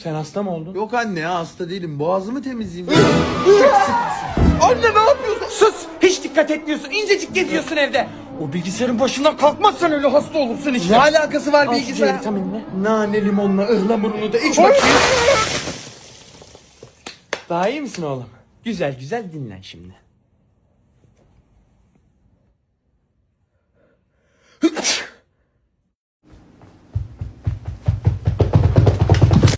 Sen hasta mı oldun? Yok anne ya, hasta değilim. Boğazımı temizleyeyim. Anne ne yapıyorsun? Sus! Hiç dikkat etmiyorsun. İncecik geziyorsun evde. O bilgisayarın başından kalkmazsan öyle hasta olursun işte. Ne alakası var Al şu bilgisayar? vitaminle. Nane limonla ıhlamurunu da iç bakayım. Daha iyi misin oğlum? Güzel güzel dinlen şimdi.